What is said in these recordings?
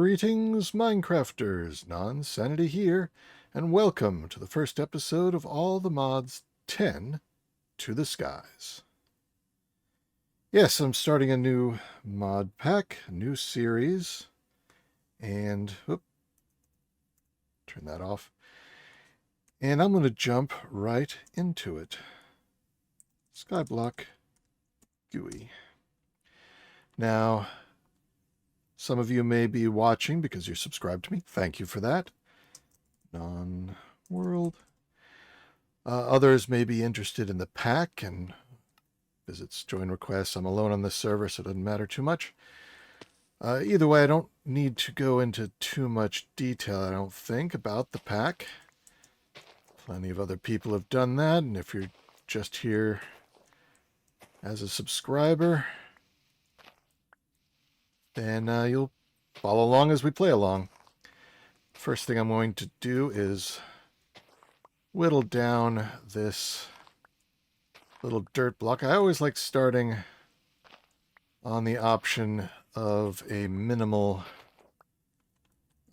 Greetings, Minecrafters! Nonsanity here, and welcome to the first episode of All the Mods 10 to the Skies. Yes, I'm starting a new mod pack, a new series, and turn that off. And I'm going to jump right into it. Skyblock GUI. Now, some of you may be watching because you're subscribed to me. Thank you for that. Non-world. Others may be interested in the pack and visits, join requests. I'm alone on this server, so it doesn't matter too much. Either way, I don't need to go into too much detail, I don't think, about the pack. Plenty of other people have done that, and if you're just here as a subscriber, then you'll follow along as we play along. First thing I'm going to do is whittle down this little dirt block. I always like starting on the option of a minimal,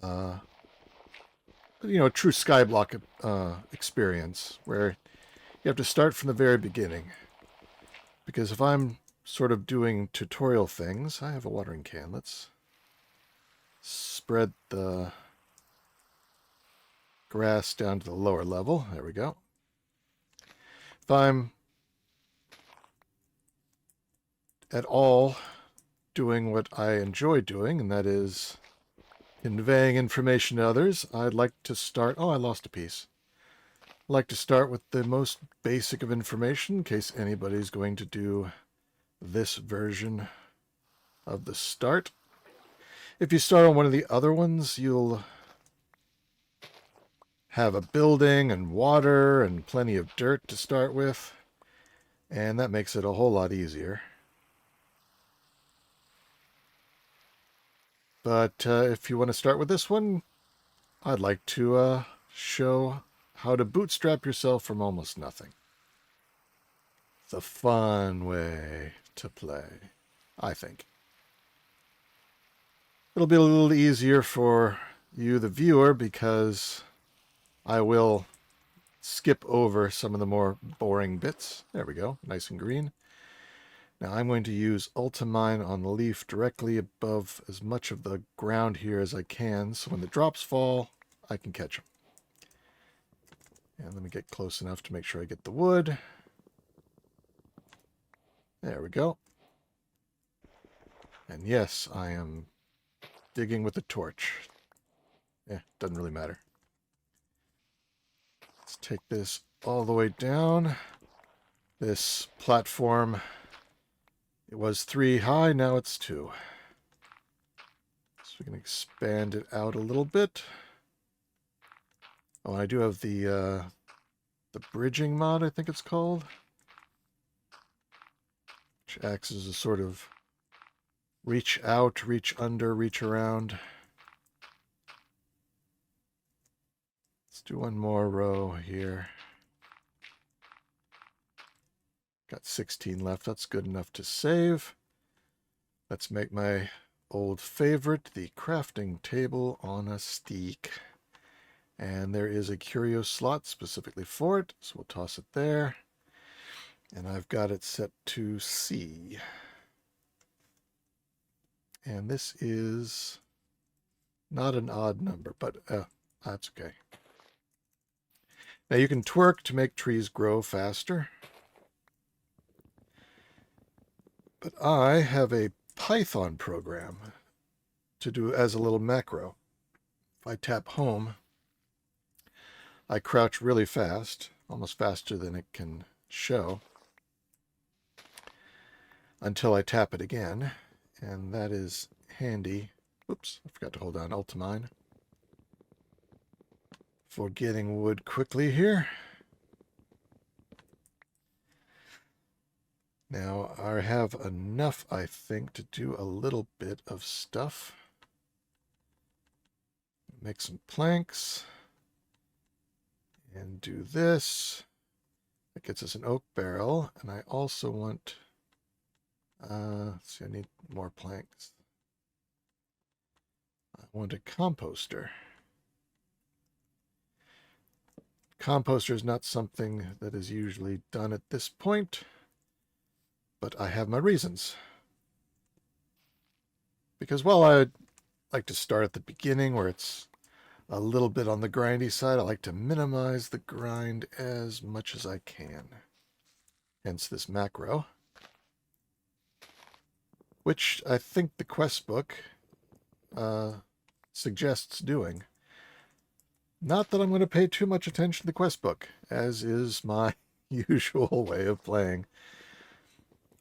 true skyblock experience, where you have to start from the very beginning. Because if I'm sort of doing tutorial things, I have a watering can. Let's spread the grass down to the lower level. There we go. If I'm at all doing what I enjoy doing, and that is conveying information to others, I'd like to start... Oh, I lost a piece. I'd like to start with the most basic of information in case anybody's going to do this version of the start. If you start on one of the other ones, you'll have a building and water and plenty of dirt to start with, and that makes it a whole lot easier. But if you want to start with this one, I'd like to show how to bootstrap yourself from almost nothing. It's a fun way to play, I think. It'll be a little easier for you, the viewer, because I will skip over some of the more boring bits. There we go, nice and green. Now I'm going to use Ultimine on the leaf directly above as much of the ground here as I can, so when the drops fall, I can catch them. And let me get close enough to make sure I get the wood. There we go. And yes, I am digging with a torch. Doesn't really matter. Let's take this all the way down. This platform, it was 3 high, now it's 2. So we can expand it out a little bit. Oh, I do have the bridging mod, I think it's called, which acts as a sort of reach out, reach under, reach around. Let's do one more row here. Got 16 left. That's good enough to save. Let's make my old favorite, the crafting table on a stick. And there is a curio slot specifically for it, so we'll toss it there. And I've got it set to C. And this is not an odd number, but that's okay. Now you can twerk to make trees grow faster. But I have a Python program to do as a little macro. If I tap home, I crouch really fast, almost faster than it can show, until I tap it again, and that is handy. Oops, I forgot to hold down Ultimine for getting wood quickly here. Now, I have enough, I think, to do a little bit of stuff. Make some planks. And do this. That gets us an oak barrel. And I also want... let's see, I need more planks. I I want a composter. Composter is not something that is usually done at this point, but I have my reasons. Because while I'd like to start at the beginning where it's a little bit on the grindy side, I like to minimize the grind as much as I can. Hence this macro, which I think the quest book suggests doing. Not that I'm going to pay too much attention to the quest book, as is my usual way of playing.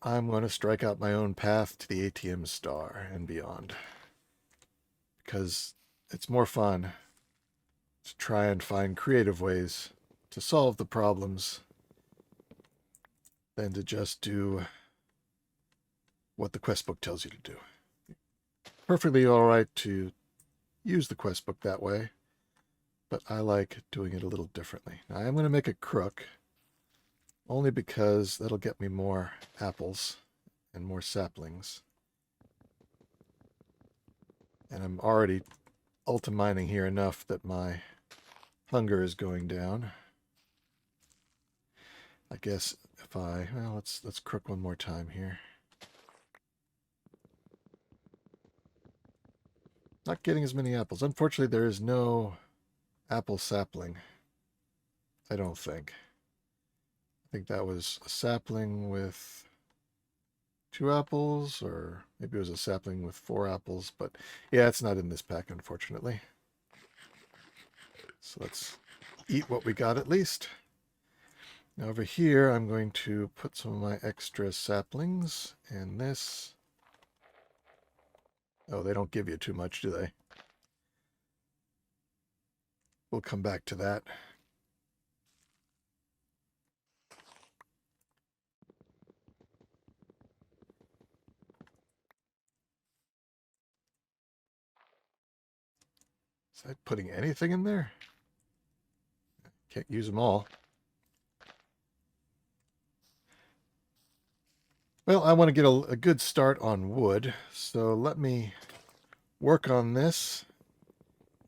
I'm going to strike out my own path to the ATM star and beyond. Because it's more fun to try and find creative ways to solve the problems than to just do what the quest book tells you to do. Perfectly all right to use the quest book that way, but I like doing it a little differently. Now, I'm going to make a crook, only because that'll get me more apples and more saplings. And I'm already ultra-mining here enough that my hunger is going down. I guess if I, well, let's crook one more time here. Not getting as many apples. Unfortunately, there is no apple sapling. I don't think. I think that was a sapling with 2 apples, or maybe it was a sapling with 4 apples, but yeah, it's not in this pack, unfortunately. So let's eat what we got at least. Now over here, I'm going to put some of my extra saplings in this. Oh, they don't give you too much, do they? We'll come back to that. Is that putting anything in there? Can't use them all. Well, I want to get a good start on wood, so let me work on this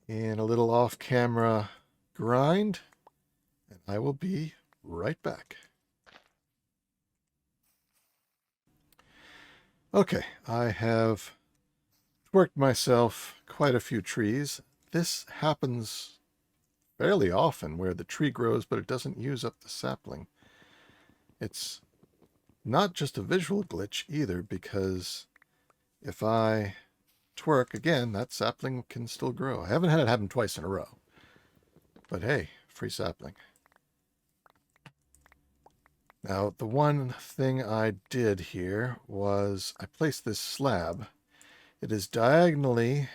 in a little off-camera grind, and I will be right back. Okay, I have worked myself quite a few trees. This happens fairly often where the tree grows, but it doesn't use up the sapling. It's not just a visual glitch either, because if I twerk again, that sapling can still grow. I haven't had it happen twice in a row, but hey, free sapling. Now, the one thing I did here was I placed this slab. It is diagonally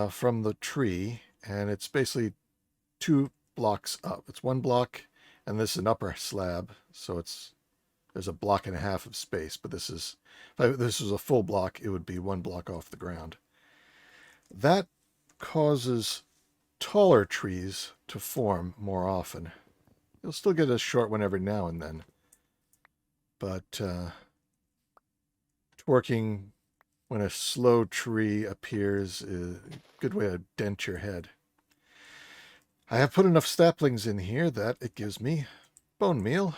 from the tree, and it's basically 2 blocks up. It's 1 block, and this is an upper slab, so there's a block and a half of space, but this is, if this was a full block, it would be 1 block off the ground. That causes taller trees to form more often. You'll still get a short one every now and then, but twerking when a slow tree appears is a good way to dent your head. I have put enough saplings in here that it gives me bone meal.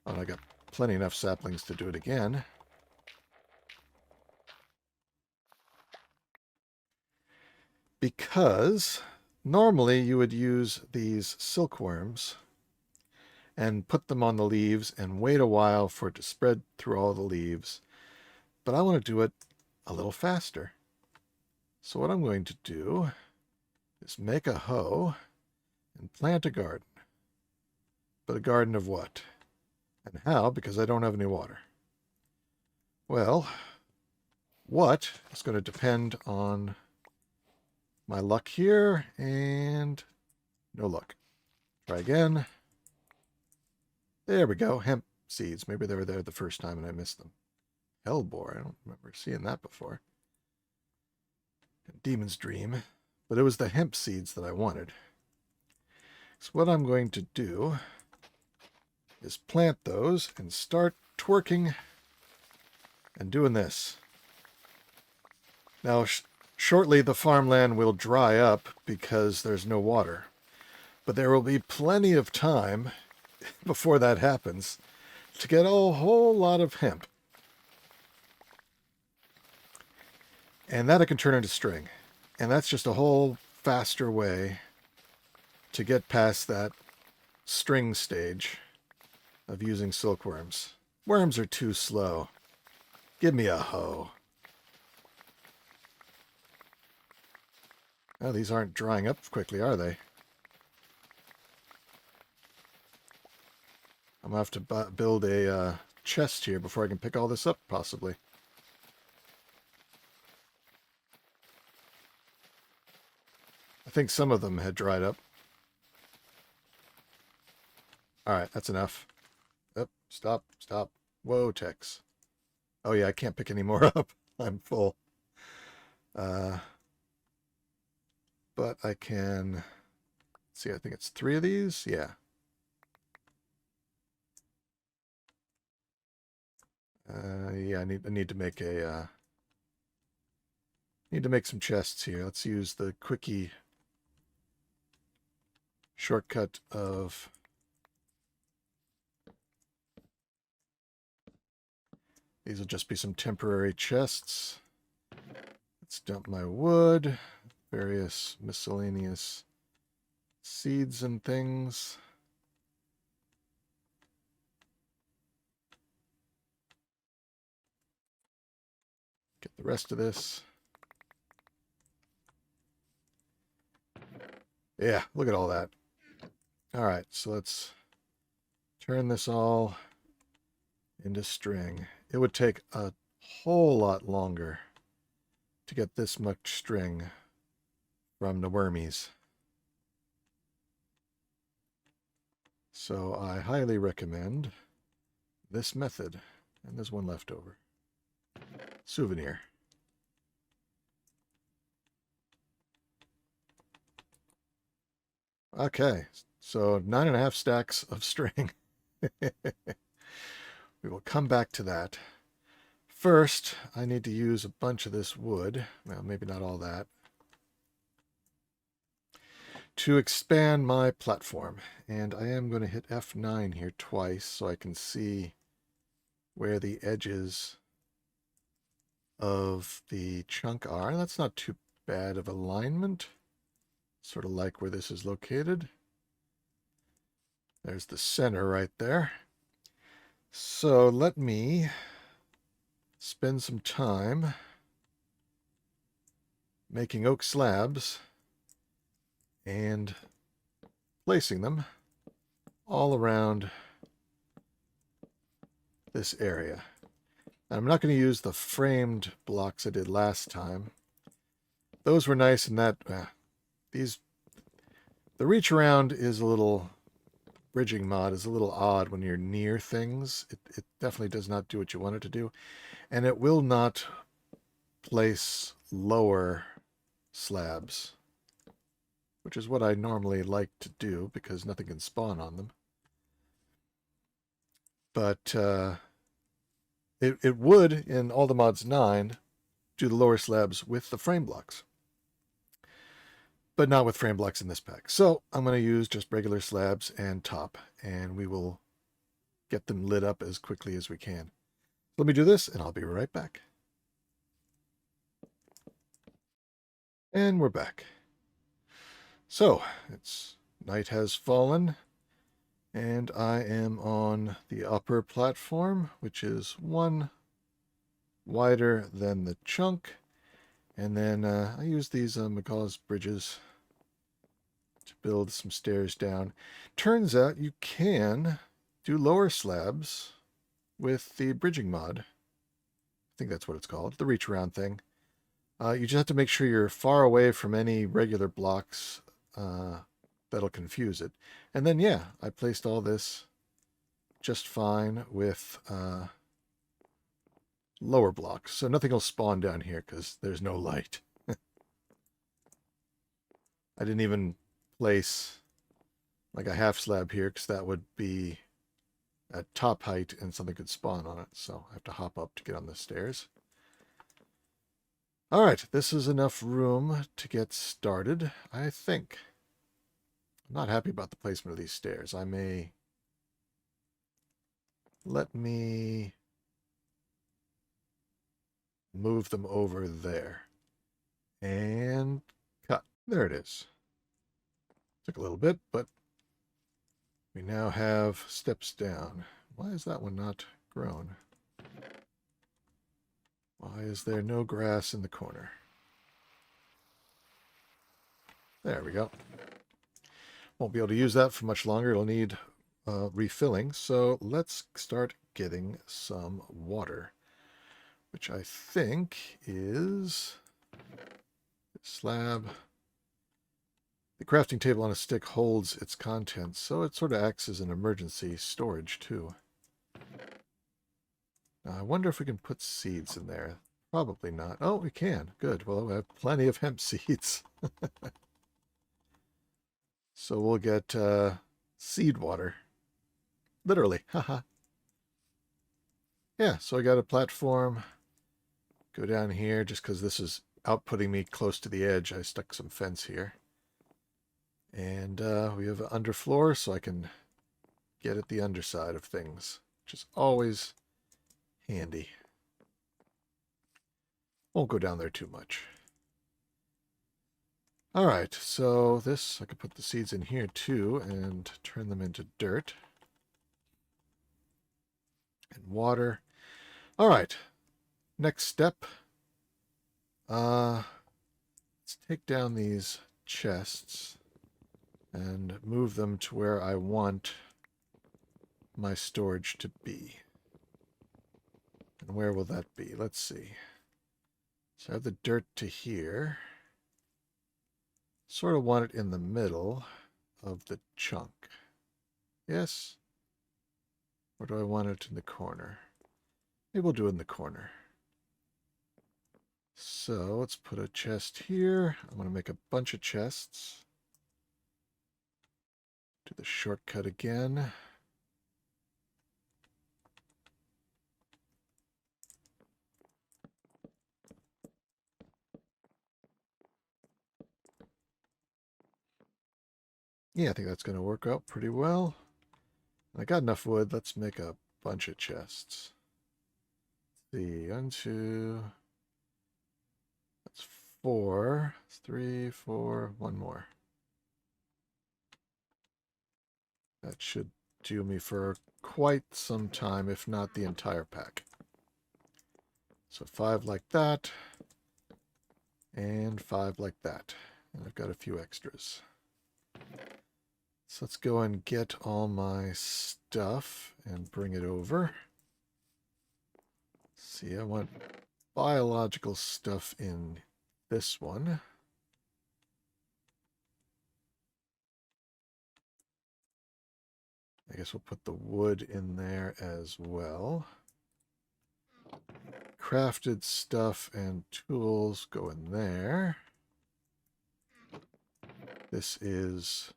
Oh, and I got plenty enough saplings to do it again. Because normally you would use these silkworms and put them on the leaves and wait a while for it to spread through all the leaves. But I want to do it a little faster. So what I'm going to do is make a hoe and plant a garden. But a garden of what? And how? Because I don't have any water. Well, what is going to depend on my luck here, and no luck. Try again. There we go. Hemp seeds. Maybe they were there the first time and I missed them. Hellbore. I don't remember seeing that before. Demon's Dream. But it was the hemp seeds that I wanted. So what I'm going to do is plant those and start twerking and doing this. Now, Shortly, the farmland will dry up because there's no water. But there will be plenty of time before that happens to get a whole lot of hemp. And that I can turn into string. And that's just a whole faster way to get past that string stage of using silkworms. Worms are too slow. Give me a hoe. Oh, these aren't drying up quickly, are they? I'm going to have to build a chest here before I can pick all this up, possibly. I think some of them had dried up. Alright, that's enough. Oh, stop, stop. Whoa, Tex. Oh yeah, I can't pick any more up. I'm full. But I can... see, I think it's 3 of these. Yeah. Yeah, I need to make a... need to make some chests here. Let's use the quickie shortcut of... these will just be some temporary chests. Let's dump my wood, various miscellaneous seeds and things. Get the rest of this. Yeah, look at all that. All right, so let's turn this all into string. It would take a whole lot longer to get this much string from the wormies. So I highly recommend this method. And there's one left over. Souvenir. Okay, so 9.5 stacks of string. We will come back to that. First, I need to use a bunch of this wood. Well, maybe not all that. To expand my platform. And I am going to hit F9 here twice so I can see where the edges of the chunk are. That's not too bad of alignment. Sort of like where this is located. There's the center right there. So let me spend some time making oak slabs and placing them all around this area. I'm not going to use the framed blocks I did last time. Those were nice in that the reach around is a little, bridging mod is a little odd when you're near things. It definitely does not do what you want it to do. And it will not place lower slabs, which is what I normally like to do because nothing can spawn on them. But it would, in all the mods 9, do the lower slabs with the frame blocks. But not with frame blocks in this pack. So I'm going to use just regular slabs and top, and we will get them lit up as quickly as we can. Let me do this, and I'll be right back. And we're back. So, night has fallen, and I am on the upper platform, which is one wider than the chunk. And then I use these McCaw's bridges to build some stairs down. Turns out you can do lower slabs with the bridging mod. I think that's what it's called, the reach around thing. You just have to make sure you're far away from any regular blocks that'll confuse it. And then, yeah, I placed all this just fine with lower blocks. So nothing will spawn down here because there's no light. I didn't even place like a half slab here because that would be at top height and something could spawn on it. So I have to hop up to get on the stairs. All right, this is enough room to get started, I think. I'm not happy about the placement of these stairs. I may... Let me move them over there. And cut. There it is. Took a little bit, but we now have steps down. Why is that one not grown? Why is there no grass in the corner? There we go. Won't be able to use that for much longer. It'll need refilling. So let's start getting some water, which I think is slab. The crafting table on a stick holds its contents, so it sort of acts as an emergency storage too. Now, I wonder if we can put seeds in there. Probably not. Oh, we can. Good. Well, we have plenty of hemp seeds. So we'll get seed water. Literally. Haha. Yeah, so I got a platform. Go down here just because this is outputting me close to the edge. I stuck some fence here. And we have an underfloor, so I can get at the underside of things, which is always handy. Won't go down there too much. All right, so this, I could put the seeds in here too and turn them into dirt and water. All right, next step. Let's take down these chests and move them to where I want my storage to be. And where will that be? Let's see. So I have the dirt to here. Sort of want it in the middle of the chunk. Yes? Or do I want it in the corner? Maybe we'll do it in the corner. So let's put a chest here. I'm going to make a bunch of chests. Do the shortcut again. Yeah, I think that's going to work out pretty well. I got enough wood. Let's make a bunch of chests. Let's see, 1, 2, that's 4, 3, 4, one more. That should do me for quite some time, if not the entire pack. So 5 like that, and 5 like that. And I've got a few extras. So let's go and get all my stuff and bring it over. See, I want biological stuff in this one. I guess we'll put the wood in there as well. Crafted stuff and tools go in there. This is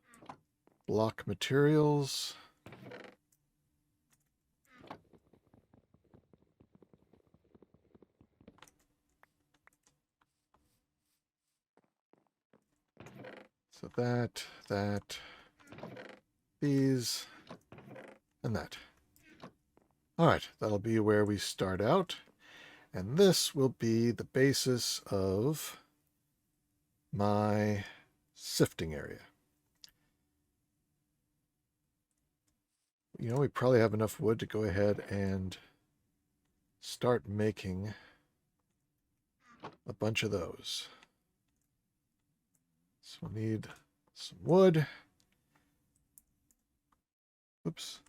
block materials. So that, these, and that. All right, that'll be where we start out. And this will be the basis of my sifting area. You know, we probably have enough wood to go ahead and start making a bunch of those. So we'll need some wood. Oops.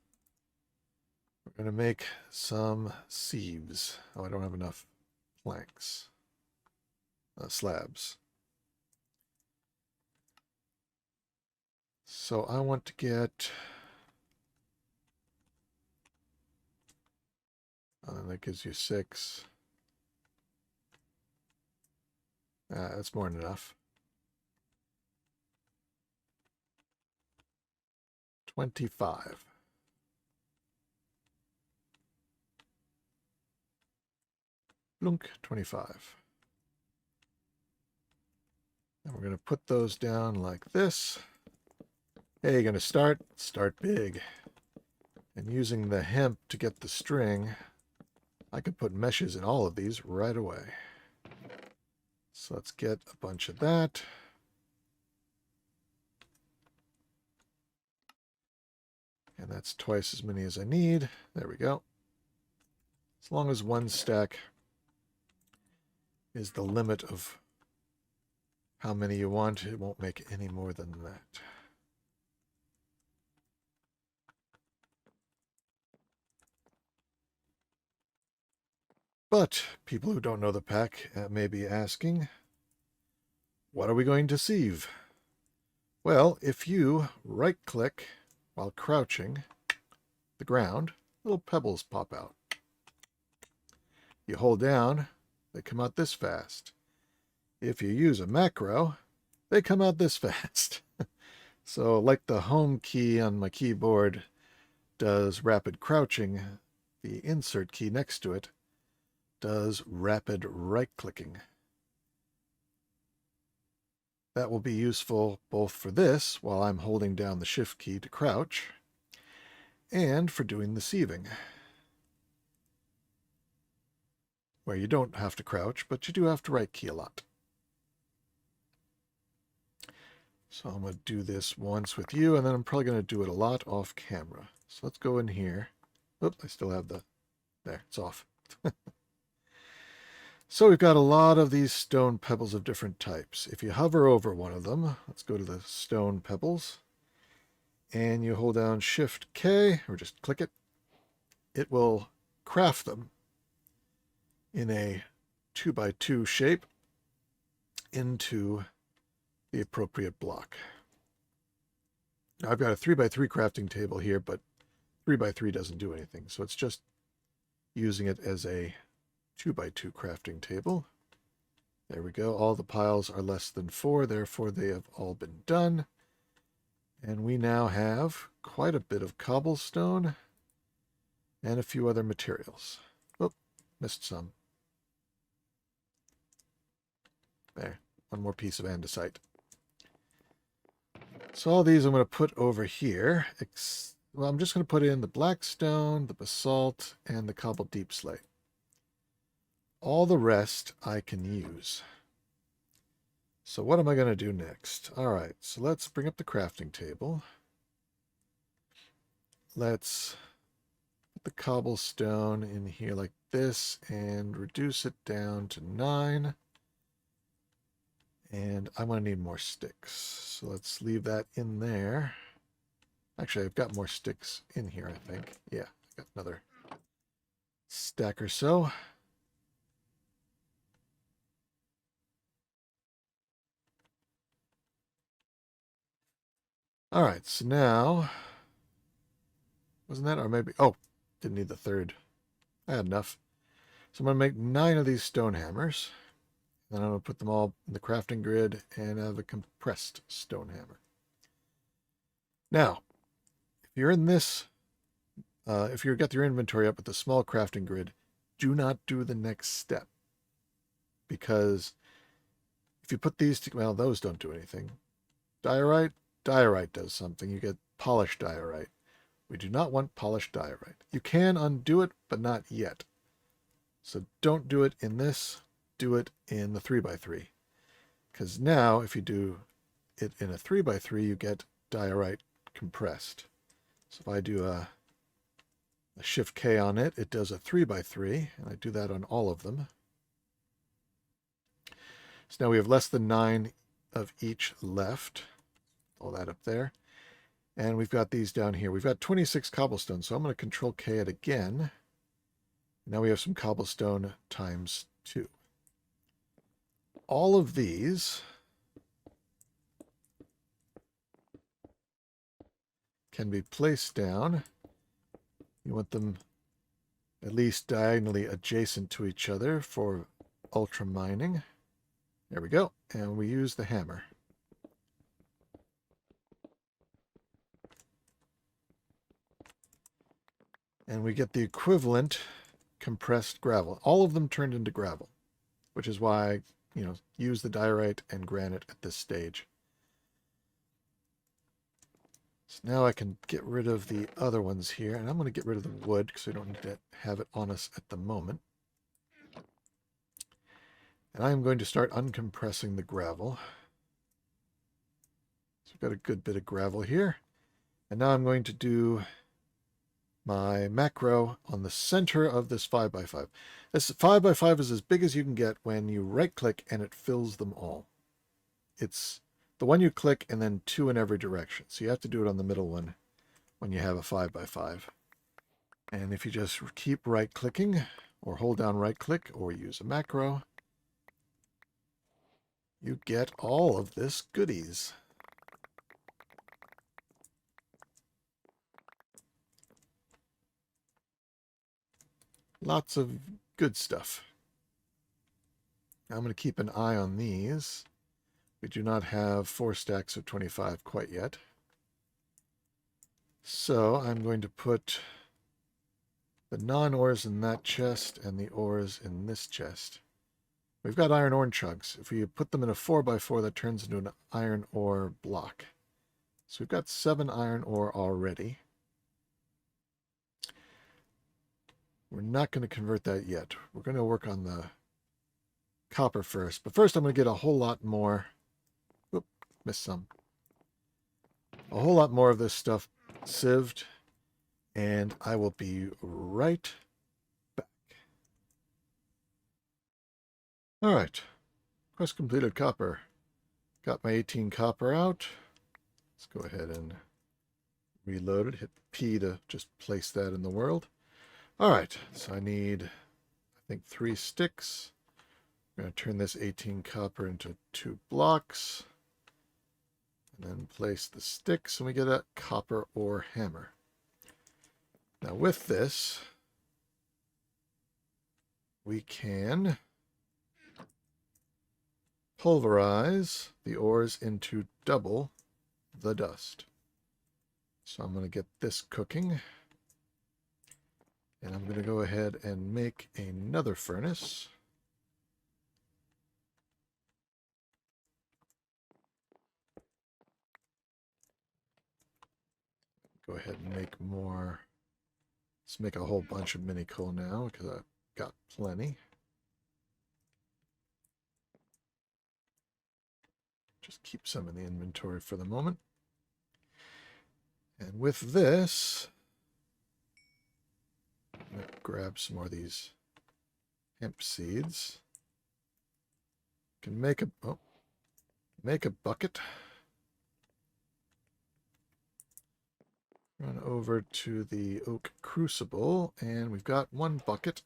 We're going to make some sieves. Oh, I don't have enough planks. Slabs. So I want to get... that gives you 6. That's more than enough. 25. Blunk, 25. And we're going to put those down like this. Hey, you're going to start big. And using the hemp to get the string, I could put meshes in all of these right away. So let's get a bunch of that. And that's twice as many as I need. There we go. As long as one stack is the limit of how many you want, it won't make any more than that. But people who don't know the pack may be asking, what are we going to sieve? Well, if you right-click while crouching the ground, little pebbles pop out. You hold down, they come out this fast. If you use a macro, they come out this fast. So like the home key on my keyboard does rapid crouching, the insert key next to it does rapid right-clicking. That will be useful both for this, while I'm holding down the shift key to crouch, and for doing the sieving, where you don't have to crouch, but you do have to right key a lot. So I'm going to do this once with you, and then I'm probably going to do it a lot off camera. So let's go in here. Oop, I still have the... There, it's off. So we've got a lot of these stone pebbles of different types. If you hover over one of them, let's go to the stone pebbles, and you hold down Shift K, or just click it, it will craft them in a 2x2 shape into the appropriate block. Now I've got a 3x3 crafting table here, but 3x3 doesn't do anything, so it's just using it as a 2x2 crafting table. There we go. All the piles are less than 4, therefore they have all been done. And we now have quite a bit of cobblestone and a few other materials. Oh, missed some. There, one more piece of andesite. So all these I'm going to put over here. Well, I'm just going to put in the black stone, the basalt, and the cobbled deep slate. All the rest I can use. So what am I going to do next? All right, so let's bring up the crafting table. Let's put the cobblestone in here like this and reduce it down to 9. And I'm going to need more sticks. So let's leave that in there. Actually, I've got more sticks in here, I think. Yeah, I've got another stack or so. All right, so now, wasn't that, or maybe, oh, didn't need the third. I had enough. So I'm going to make 9 of these stone hammers. Then I'm going to put them all in the crafting grid and have a compressed stone hammer. Now, if you're in this, if you've got your inventory up with the small crafting grid, do not do the next step. Because if you put these, well, those don't do anything. Diorite does something. You get polished diorite. We do not want polished diorite. You can undo it, but not yet. So don't do it in this. Do it in the 3x3. Because now, if you do it in a 3x3, you get diorite compressed. So if I do a Shift K on it, it does a 3x3, and I do that on all of them. So now we have less than 9 of each left. All that up there. And we've got these down here. We've got 26 cobblestone, so I'm going to Control K it again. Now we have some cobblestone times 2. All of these can be placed down. You want them at least diagonally adjacent to each other for ultra mining. There we go. And we use the hammer. And we get the equivalent compressed gravel. All of them turned into gravel, which is why use the diorite and granite at this stage. So now I can get rid of the other ones here, and I'm going to get rid of the wood because we don't need to have it on us at the moment. And I'm going to start uncompressing the gravel. So we've got a good bit of gravel here. And now I'm going to do my macro on the center of this 5x5. This 5x5 is as big as you can get when you right-click and it fills them all. It's the one you click and then 2 in every direction. So you have to do it on the middle one when you have a 5x5. And if you just keep right-clicking or hold down right-click or use a macro, you get all of this goodies. Lots of good stuff. I'm going to keep an eye on these. We do not have 4 stacks of 25 quite yet. So I'm going to put the non-ores in that chest and the ores in this chest. We've got iron ore chugs. If we put them in a 4x4, that turns into an iron ore block. So we've got 7 iron ore already. We're not going to convert that yet. We're going to work on the copper first. But first I'm going to get a whole lot more. Oop, missed some. A whole lot more of this stuff sieved. And I will be right back. All right. Quest completed copper. Got my 18 copper out. Let's go ahead and reload it. Hit P to just place that in the world. All right. So I need, I think, 3 sticks. I'm going to turn this 18 copper into 2 blocks. And then place the sticks, and we get a copper ore hammer. Now with this, we can pulverize the ores into double the dust. So I'm going to get this cooking. And I'm going to go ahead and make another furnace. Go ahead and make more. Let's make a whole bunch of mini coal now because I've got plenty. Just keep some in the inventory for the moment. And with this, I'm going to grab some more of these hemp seeds. Can make a bucket. Run over to the oak crucible, and we've got 1 bucket.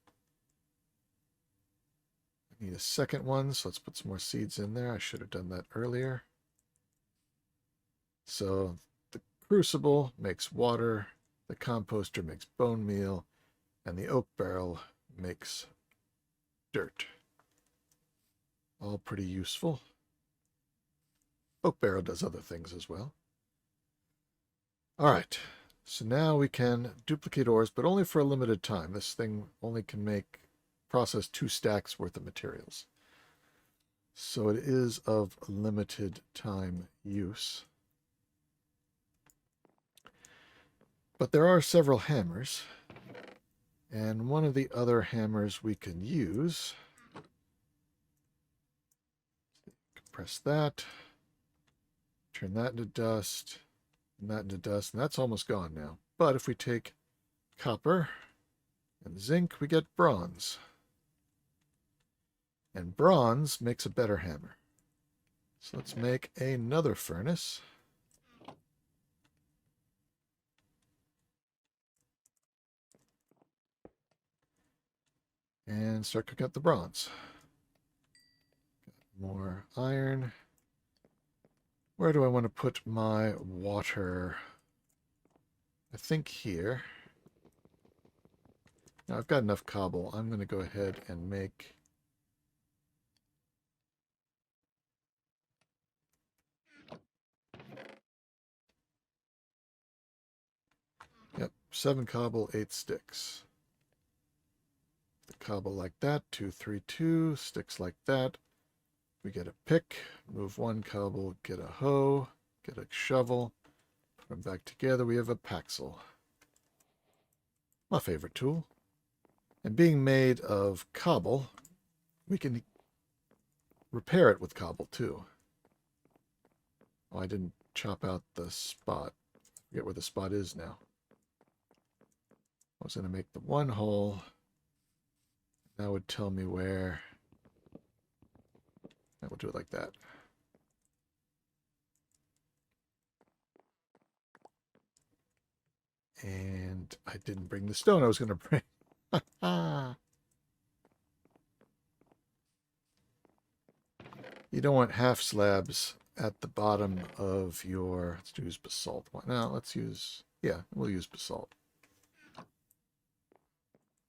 I need a second one, so let's put some more seeds in there. I should have done that earlier. So the crucible makes water, the composter makes bone meal, and the oak barrel makes dirt. All pretty useful. Oak barrel does other things as well. All right. So now we can duplicate ores, but only for a limited time. This thing only can process 2 stacks worth of materials. So it is of limited time use. But there are several hammers. And one of the other hammers we can use. Compress that. Turn that into dust. And that into dust, and that's almost gone now. But if we take copper and zinc, we get bronze. And bronze makes a better hammer. So let's make another furnace. And start cooking up the bronze. Got more iron. Where do I want to put my water? I think here. Now I've got enough cobble. I'm going to go ahead and make... Yep, 7 cobble, 8 sticks. The cobble like that, 2, 3, 2, sticks like that. We get a pick, move one cobble, get a hoe, get a shovel, put them back together. We have a paxel. My favorite tool. And being made of cobble, we can repair it with cobble too. Oh, I didn't chop out the spot. I forget where the spot is now. I was going to make the one hole. That would tell me where. I will do it like that. And I didn't bring the stone I was going to bring. You don't want half slabs at the bottom of your... Let's use basalt. No, let's use... Yeah, we'll use basalt.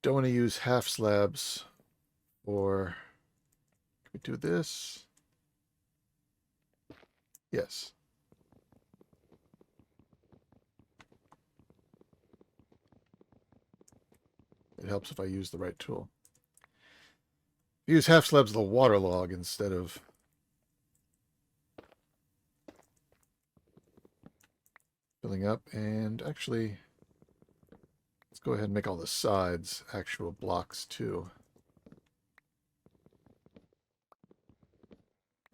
Don't want to use half slabs or... Can we do this? Yes. It helps if I use the right tool. Use half slabs of the waterlog instead of... filling up. And actually, let's go ahead and make all the sides actual blocks too.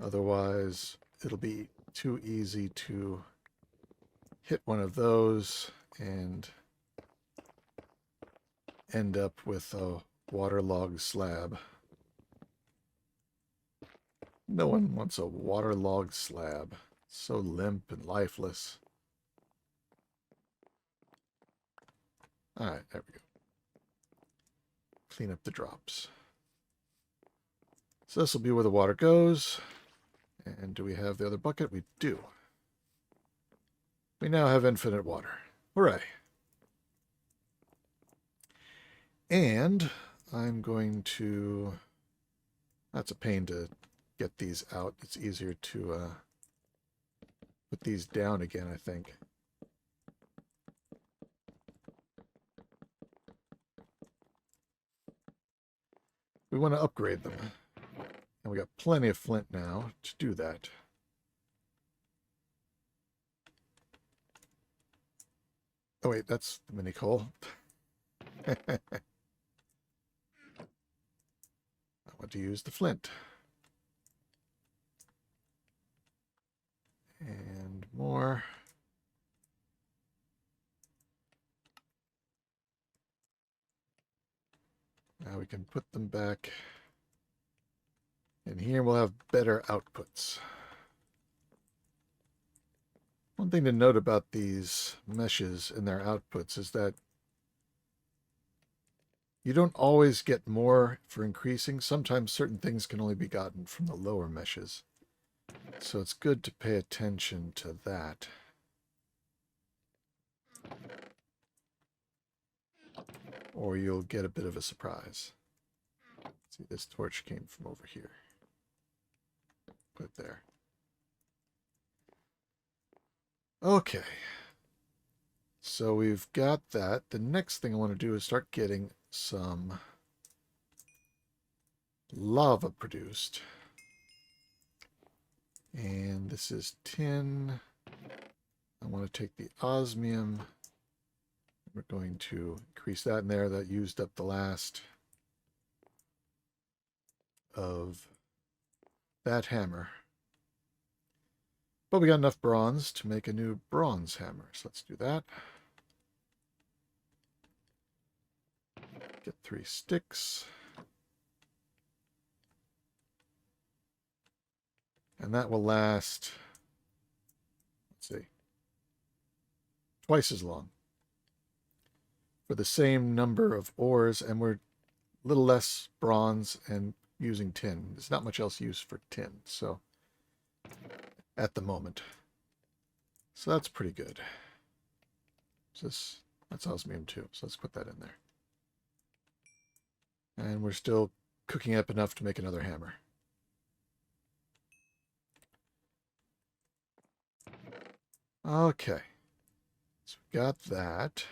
Otherwise, it'll be too easy to hit one of those and end up with a waterlogged slab. No one wants a waterlogged slab. It's so limp and lifeless. Alright, there we go. Clean up the drops. So this will be where the water goes. And do we have the other bucket? We do. We now have infinite water. Hooray. And I'm going to... That's a pain to get these out. It's easier to put these down again, I think. We want to upgrade them. And we got plenty of flint now to do that. Oh wait, that's the mini coal. I want to use the flint. And more. Now we can put them back. And here we'll have better outputs. One thing to note about these meshes and their outputs is that you don't always get more for increasing. Sometimes certain things can only be gotten from the lower meshes. So it's good to pay attention to that. Or you'll get a bit of a surprise. See, this torch came from over here. Put it there. Okay. So we've got that. The next thing I want to do is start getting some lava produced. And this is tin. I want to take the osmium. We're going to increase that in there. That used up the last of that hammer. But we got enough bronze to make a new bronze hammer. So let's do that. Get 3 sticks. And that will last, let's see, twice as long. For the same number of ores, and we're a little less bronze and using tin. There's not much else use for tin, so at the moment. So that's pretty good. So that's osmium too, so let's put that in there. And we're still cooking up enough to make another hammer. Okay. So we got that.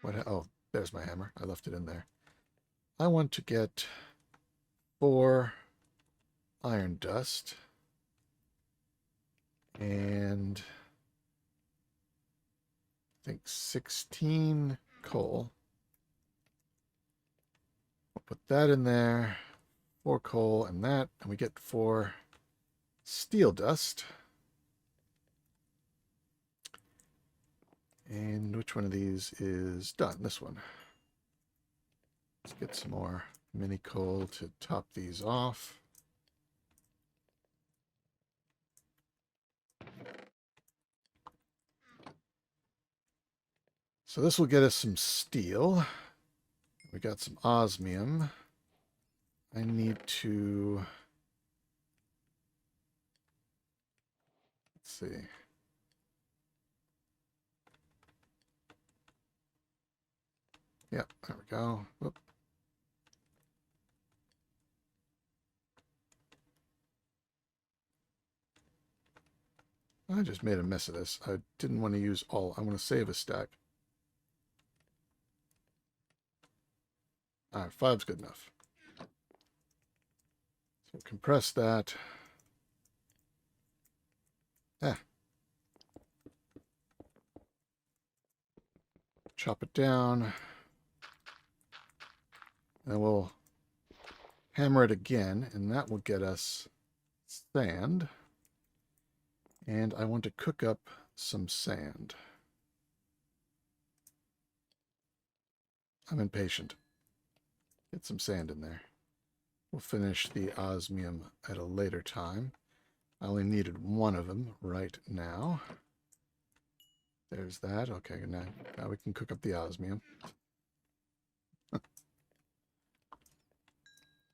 What? Oh, there's my hammer. I left it in there. I want to get 4 iron dust and I think 16 coal. I'll put that in there, 4 coal and that, and we get 4 steel dust. And which one of these is done? This one. Let's get some more mini coal to top these off. So this will get us some steel. We got some osmium. I need to... Let's see. Yep, there we go. Whoop. I just made a mess of this. I didn't want to use all. I want to save a stack. All right, 5's good enough. So compress that. Chop it down. And we'll hammer it again, and that will get us sand. And I want to cook up some sand. I'm impatient. Get some sand in there. We'll finish the osmium at a later time. I only needed 1 of them right now. There's that. Okay, now we can cook up the osmium.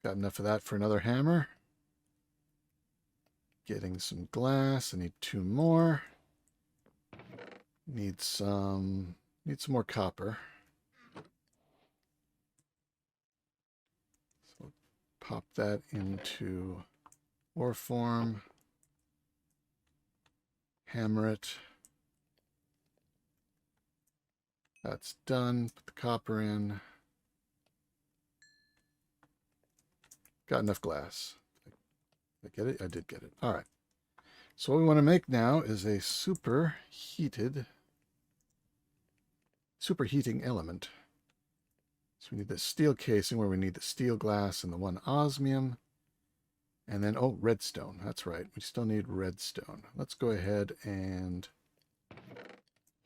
Got enough of that for another hammer. Getting some glass. I need 2 more. Need some more copper. So pop that into ore form. Hammer it. That's done. Put the copper in. Got enough glass. Did I get it? I did get it. All right. So what we want to make now is a superheating element. So we need the steel casing where we need the steel glass and the 1 osmium. And then, oh, redstone. That's right. We still need redstone. Let's go ahead and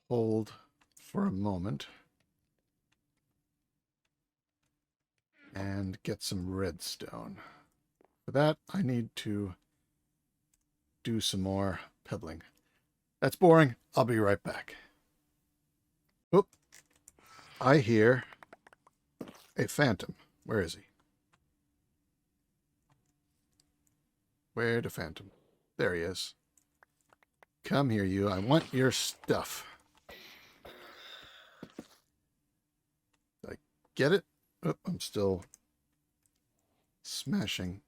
hold for a moment and get some redstone. For that, I need to do some more pebbling. That's boring. I'll be right back. Oop. I hear a phantom. Where is he? Where the phantom? There he is. Come here, you. I want your stuff. Did I get it? Oh, I'm still smashing.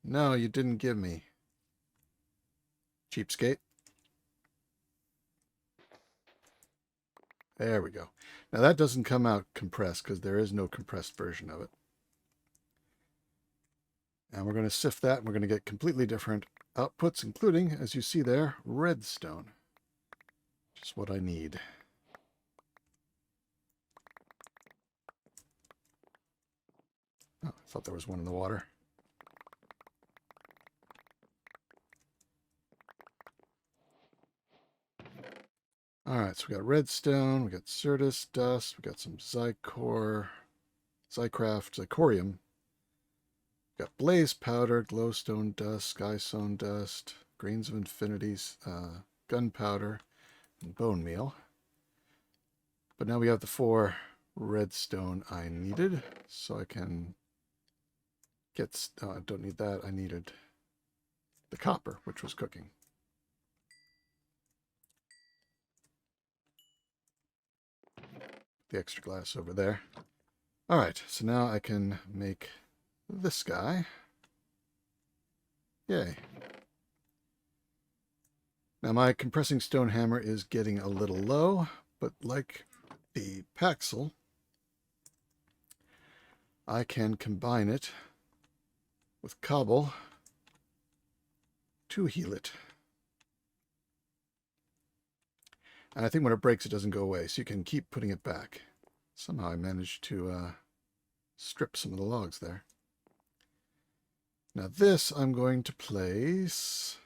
No, you didn't give me. Cheapskate. There we go. Now that doesn't come out compressed because there is no compressed version of it. And we're going to sift that and we're going to get completely different outputs, including, as you see there, redstone. Which is what I need. Oh, I thought there was one in the water. Alright, so we got redstone, we got Certus dust, we got some Zycorium, we got blaze powder, glowstone dust, skystone dust, grains of infinities, gunpowder, and bone meal. But now we have the 4 redstone I needed, so I can get, I don't need that, I needed the copper, which was cooking. The extra glass over there. All right, so now I can make this guy. Yay. Now my compressing stone hammer is getting a little low, but like the Paxel, I can combine it with cobble to heal it. And I think when it breaks, it doesn't go away, so you can keep putting it back. Somehow I managed to strip some of the logs there. Now this I'm going to place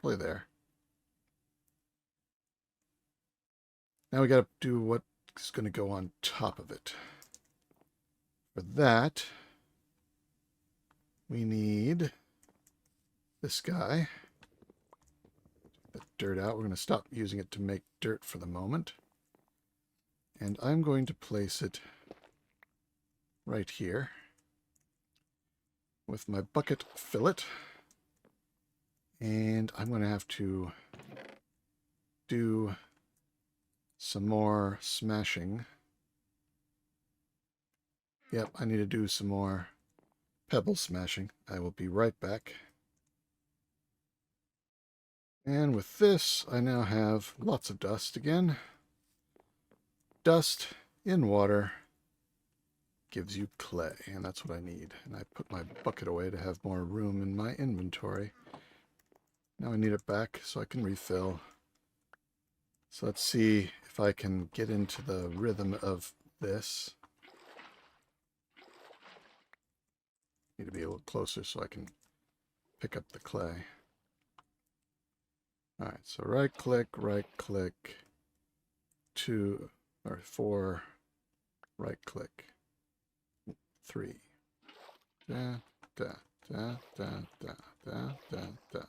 probably there. Now we got to do what's going to go on top of it. For that, we need this guy. The dirt out. We're going to stop using it to make dirt for the moment. And I'm going to place it right here with my bucket fillet. And I'm going to have to do some more smashing. Yep, I need to do some more pebble smashing. I will be right back. And with this, I now have lots of dust again. Dust in water gives you clay, and that's what I need. And I put my bucket away to have more room in my inventory. Now I need it back so I can refill. So let's see if I can get into the rhythm of this. Need to be a little closer so I can pick up the clay. Alright, so right click, 2 or 4, right click, 3. Da, da, da, da, da, da, da, da.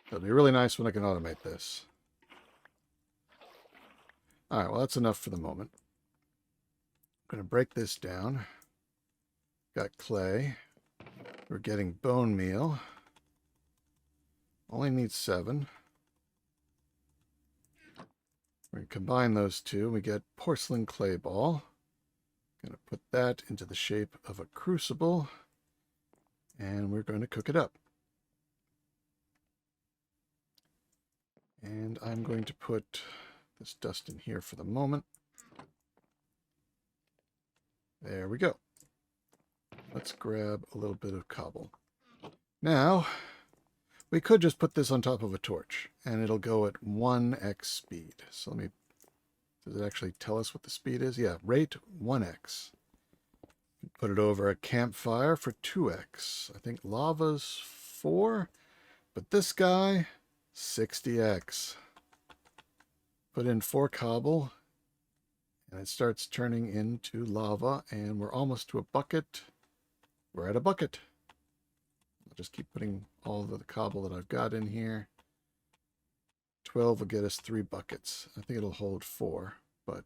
It'll be really nice when I can automate this. Alright, well that's enough for the moment. I'm going to break this down. Got clay. We're getting bone meal. Only need 7. We're going to combine those two. We get porcelain clay ball. Going to put that into the shape of a crucible. And we're going to cook it up. And I'm going to put this dust in here for the moment. There we go. Let's grab a little bit of cobble. Now, we could just put this on top of a torch, and it'll go at 1x speed. So let me, does it actually tell us what the speed is? Yeah, rate 1x. Put it over a campfire for 2x. I think lava's 4, but this guy, 60x. Put in 4 cobble, and it starts turning into lava, and we're almost to a bucket. We're at a bucket. I'll just keep putting all of the cobble that I've got in here. 12 will get us 3 buckets. I think it'll hold 4, but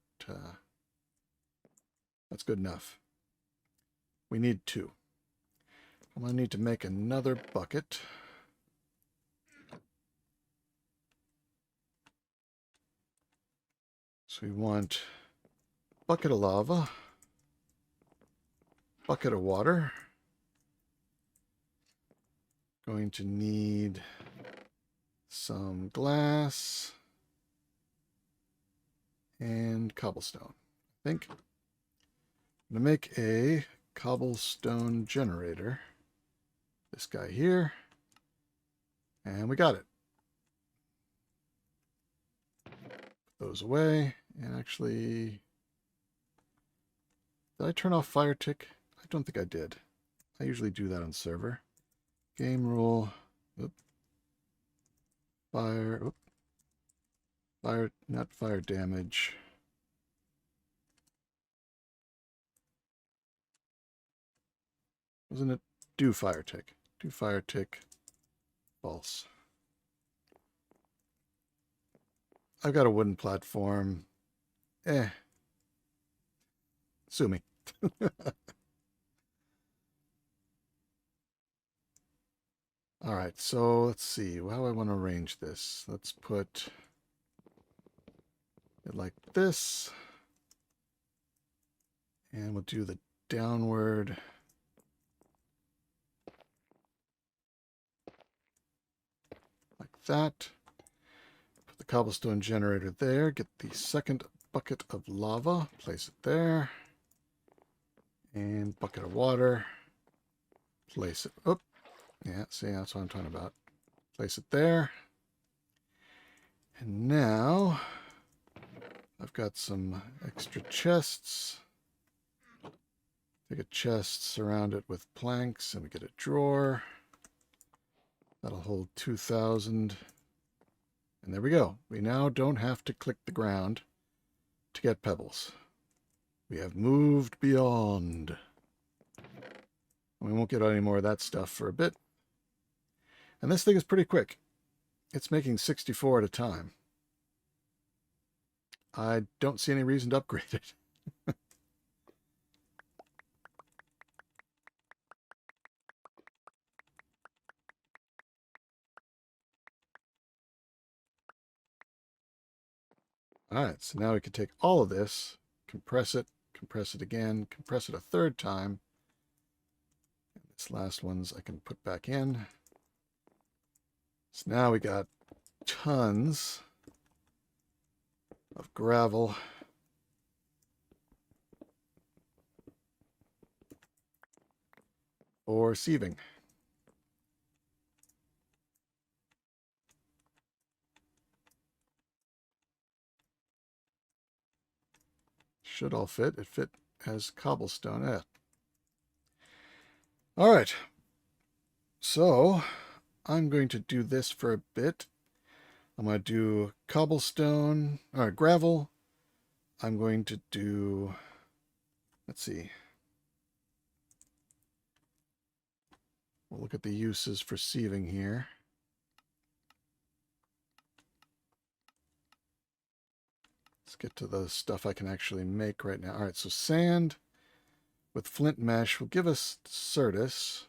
that's good enough. We need 2. I'm going to need to make another bucket. So we want bucket of lava, bucket of water. Going to need some glass and cobblestone, I think. I'm going to make a cobblestone generator. This guy here. And we got it. Put those away. And actually, did I turn off fire tick? I don't think I did. I usually do that on server. Game rule. Oop. Fire. Oop. Fire, not fire damage. Wasn't it do fire tick? Do fire tick. False. I've got a wooden platform. Sue me. All right, so let's see. How do I want to arrange this? Let's put it like this. And we'll do the downward. Like that. Put the cobblestone generator there. Get the second bucket of lava. Place it there. And bucket of water. Place it. Oh, yeah, see, that's what I'm talking about. Place it there. And now I've got some extra chests. Take a chest, surround it with planks, and we get a drawer. That'll hold 2,000. And there we go. We now don't have to click the ground to get pebbles. We have moved beyond. We won't get any more of that stuff for a bit. And this thing is pretty quick. It's making 64 at a time. I don't see any reason to upgrade it. Alright, so now we can take all of this, compress it again, compress it a third time. And this last one's I can put back in. So now we got tons of gravel. Or sieving. Should all fit. It fit as cobblestone. Yeah. All right. So I'm going to do this for a bit. I'm going to do cobblestone, or gravel. I'm going to do, let's see. We'll look at the uses for sieving here. Let's get to the stuff I can actually make right now. All right, so sand with flint mesh will give us Certus.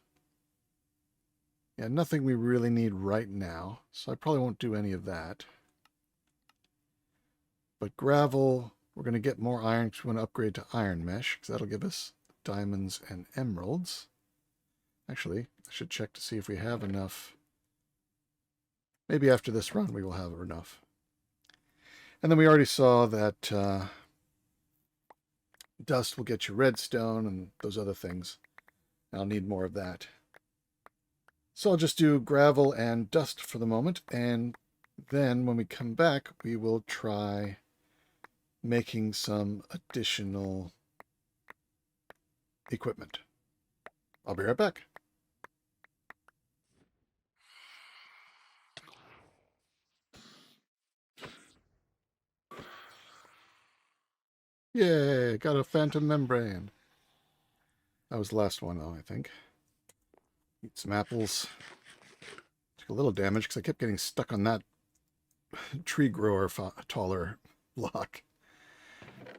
Yeah, nothing we really need right now, so I probably won't do any of that. But gravel, we're going to get more iron because we want to upgrade to iron mesh, because that'll give us diamonds and emeralds. Actually, I should check to see if we have enough. Maybe after this run we will have enough. And then we already saw that dust will get you redstone and those other things. I'll need more of that. So I'll just do gravel and dust for the moment, and then when we come back, we will try making some additional equipment. I'll be right back. Yay, got a phantom membrane. That was the last one, though, I think. Eat some apples. Took a little damage because I kept getting stuck on that tree grower taller block.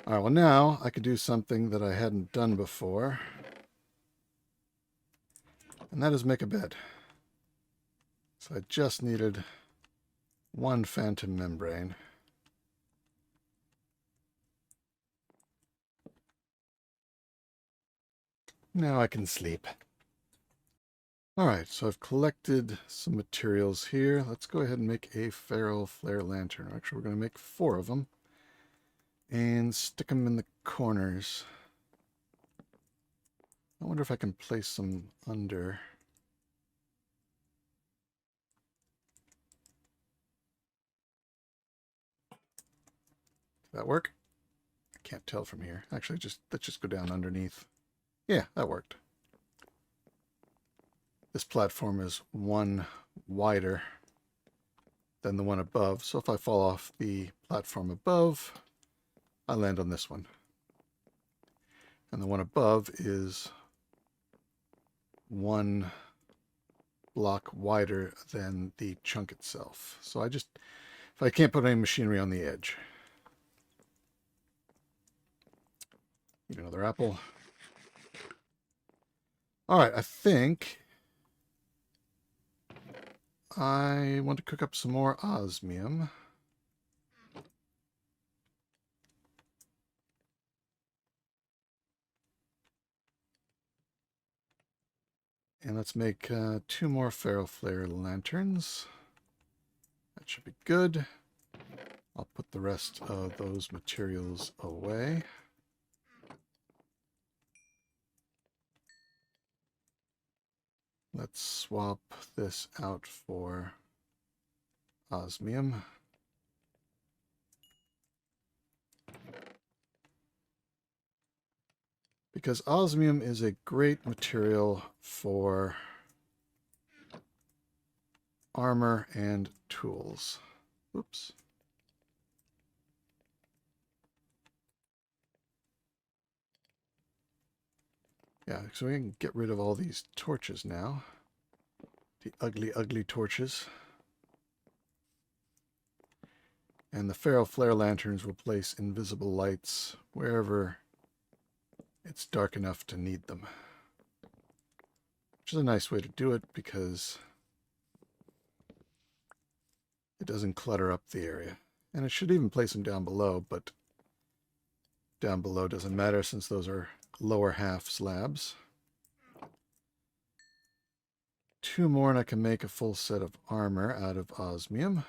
All right, well now I could do something that I hadn't done before. And that is make a bed. So I just needed one phantom membrane. Now I can sleep. Alright, so I've collected some materials here. Let's go ahead and make a feral flare lantern. Actually, we're going to make 4 of them. And stick them in the corners. I wonder if I can place some under. Did that work? I can't tell from here. Actually, let's just go down underneath. Yeah, that worked. This platform is one wider than the one above, so if I fall off the platform above, I land on this one. And the one above is one block wider than the chunk itself. So if I can't put any machinery on the edge. Eat another apple. All right, I think I want to cook up some more osmium. And let's make 2 more feral flare lanterns. That should be good. put the rest of those materials away. Let's swap this out for osmium. Because osmium is a great material for armor and tools. Oops. Yeah, so we can get rid of all these torches now. The ugly, ugly torches. And the ferro flare lanterns will place invisible lights wherever it's dark enough to need them. Which is a nice way to do it because it doesn't clutter up the area. And it should even place them down below, but down below doesn't matter since those are lower half slabs. 2 more and I can make a full set of armor out of osmium.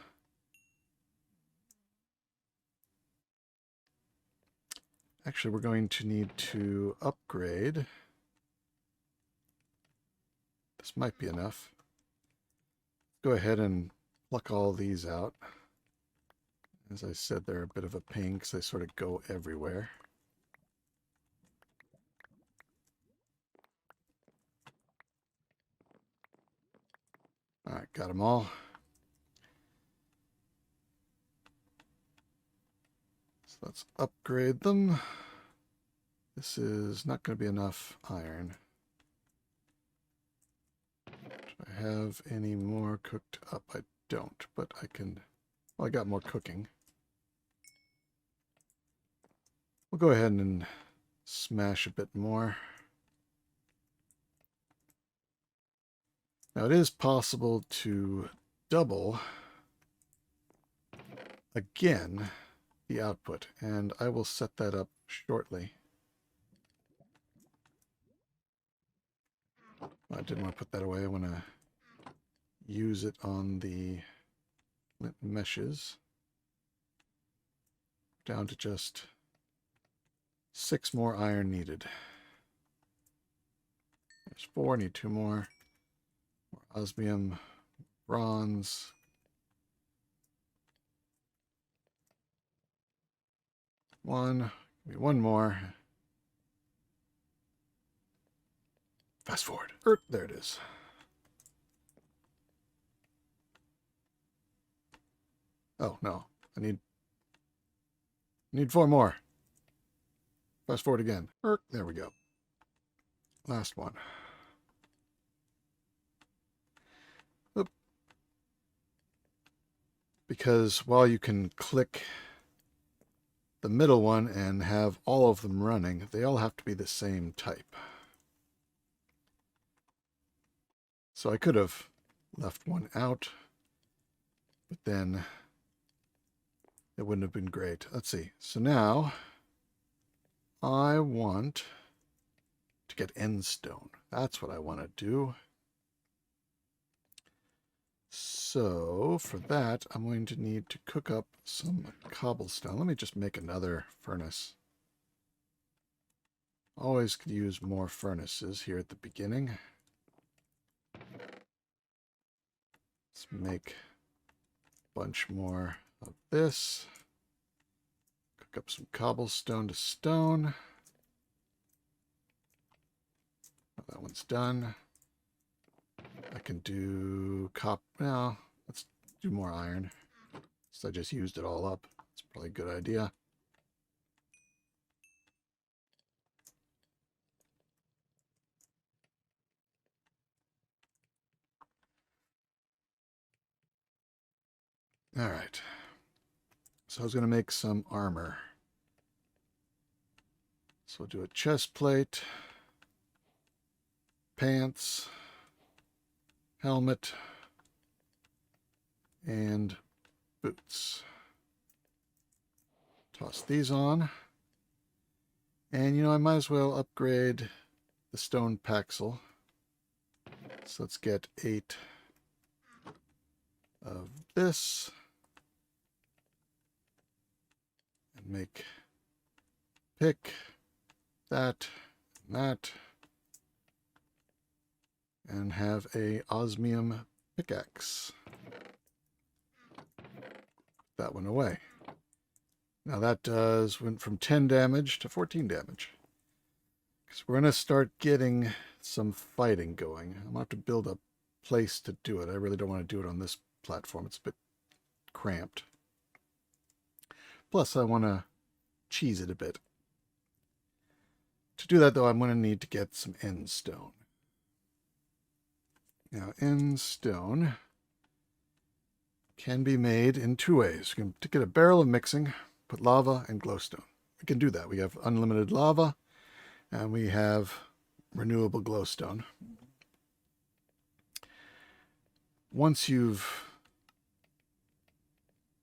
Actually, we're going to need to upgrade. This might be enough. Go ahead and pluck all these out. As I said, they're a bit of a pain because they sort of go everywhere. Alright, got them all. So let's upgrade them. This is not going to be enough iron. Do I have any more cooked up? I don't, but I can... Well, I got more cooking. We'll go ahead and smash a bit more. Now, it is possible to double again the output, and I will set that up shortly. I didn't want to put that away. I want to use it on the flint meshes. Down to just 6 more iron needed. There's 4, need 2 more. More osmium, bronze. One, give me 1 more. Fast forward. There it is. Oh, no. I need 4 more. Fast forward again. There we go. Last one. Oop. Because while you can click the middle one and have all of them running, they all have to be the same type. So I could have left one out, but then it wouldn't have been great. Let's see. So now I want to get end stone. That's what I want to do. So for that, I'm going to need to cook up some cobblestone. Let me just make another furnace. Always could use more furnaces here at the beginning. Let's make a bunch more of this. Cook up some cobblestone to stone. Oh, that one's done. I can do no, let's do more iron. So I just used it all up. It's probably a good idea. All right. So I was going to make some armor. So we'll do a chest plate, pants, helmet, and boots. Toss these on. And, you know, I might as well upgrade the stone paxel. So let's get 8 of this. make pick that and that, and have a osmium pickaxe. That one away. Now that went from 10 damage to 14 damage. Because we're going to start getting some fighting going. I'm going to have to build a place to do it. I really don't want to do it on this platform. It's a bit cramped. Plus, I want to cheese it a bit. To do that, though, I'm going to need to get some end stone. Now, end stone can be made in two ways. You can get a barrel of mixing, put lava and glowstone. We can do that. We have unlimited lava, and we have renewable glowstone. Once you've...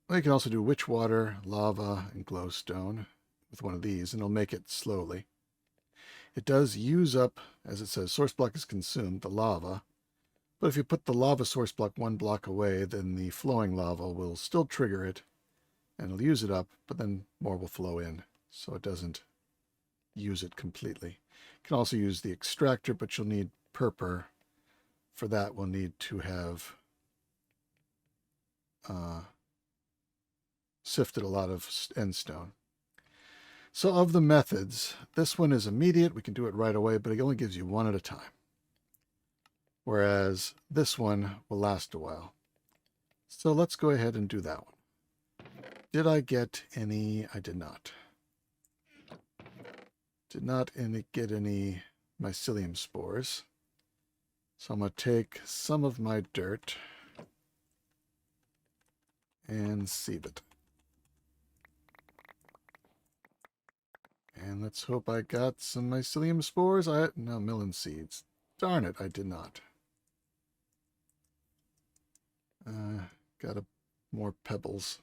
Well, you can also do witch water, lava, and glowstone with one of these, and it'll make it slowly. It does use up, as it says, source block is consumed, the lava. But if you put the lava source block one block away, then the flowing lava will still trigger it, and it'll use it up, but then more will flow in, so it doesn't use it completely. You can also use the extractor, but you'll need purpur. For that, we'll need to have sifted a lot of end stone. So of the methods, this one is immediate. We can do it right away, but it only gives you one at a time. Whereas this one will last a while. So let's go ahead and do that one. Did I get any? I did not. Did not get any mycelium spores. So I'm going to take some of my dirt and sieve it. And let's hope I got some mycelium spores. No, melon seeds. Darn it, I did not. Got more pebbles.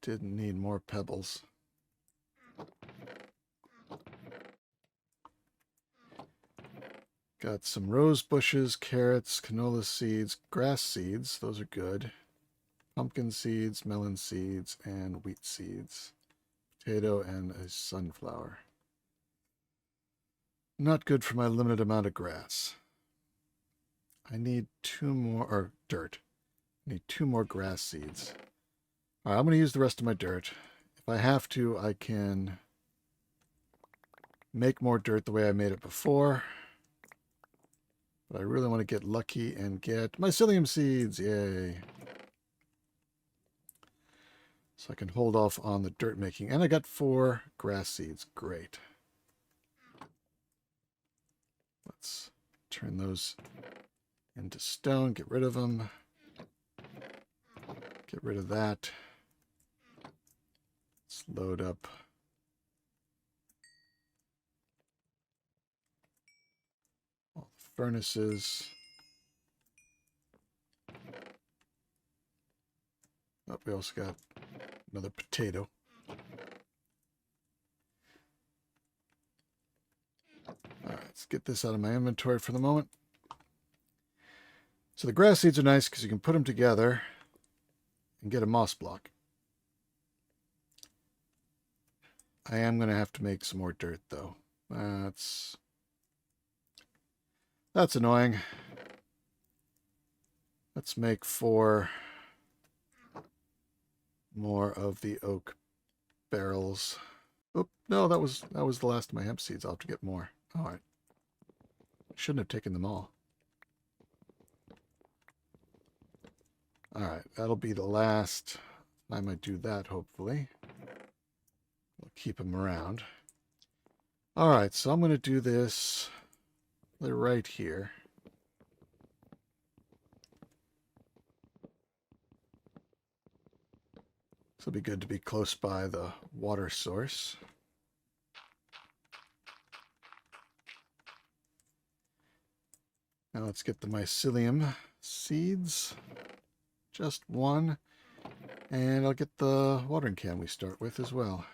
Didn't need more pebbles. Got some rose bushes, carrots, canola seeds, grass seeds. Those are good. Pumpkin seeds, melon seeds, and wheat seeds. Potato and a sunflower. Not good for my limited amount of grass. I need 2 more, or dirt. I need 2 more grass seeds. All right, I'm going to use the rest of my dirt. If I have to, I can make more dirt the way I made it before. But I really want to get lucky and get mycelium seeds. Yay. So I can hold off on the dirt making. And I got 4 grass seeds. Great. Let's turn those into stone. Get rid of them. Get rid of that. Let's load up all the furnaces. Oh, we also got another potato. All right, let's get this out of my inventory for the moment. So the grass seeds are nice because you can put them together and get a moss block. I am going to have to make some more dirt, though. That's annoying. Let's make 4 more of the oak barrels. Oop, no, that was the last of my hemp seeds. I'll have to get more. All right. Shouldn't have taken them all. All right, that'll be the last time I do that, hopefully. We'll keep them around. All right, so I'm going to do this right here. So it'll be good to be close by the water source. Now let's get the mycelium seeds. Just 1. And I'll get the watering can we start with as well.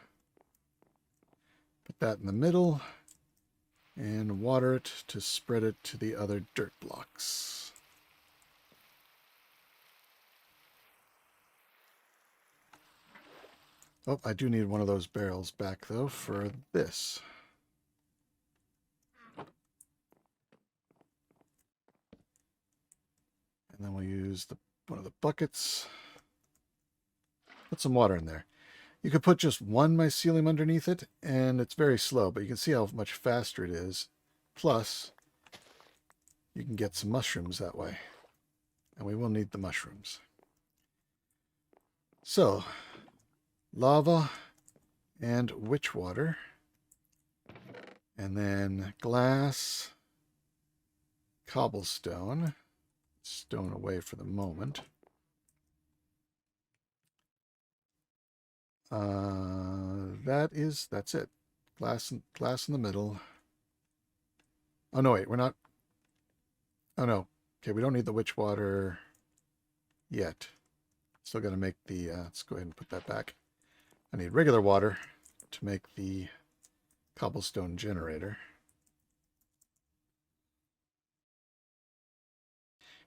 Put that in the middle and water it to spread it to the other dirt blocks. Oh, I do need one of those barrels back, though, for this. And then we'll use one of the buckets. Put some water in there. You could put just one mycelium underneath it, and it's very slow, but you can see how much faster it is. Plus, you can get some mushrooms that way. And we will need the mushrooms. So, lava and witch water. And then glass, cobblestone. Stone away for the moment. That's it. Glass in the middle. Oh, no, wait, we're not. Oh, no. Okay, we don't need the witch water yet. Still got to make the, let's go ahead and put that back. I need regular water to make the cobblestone generator.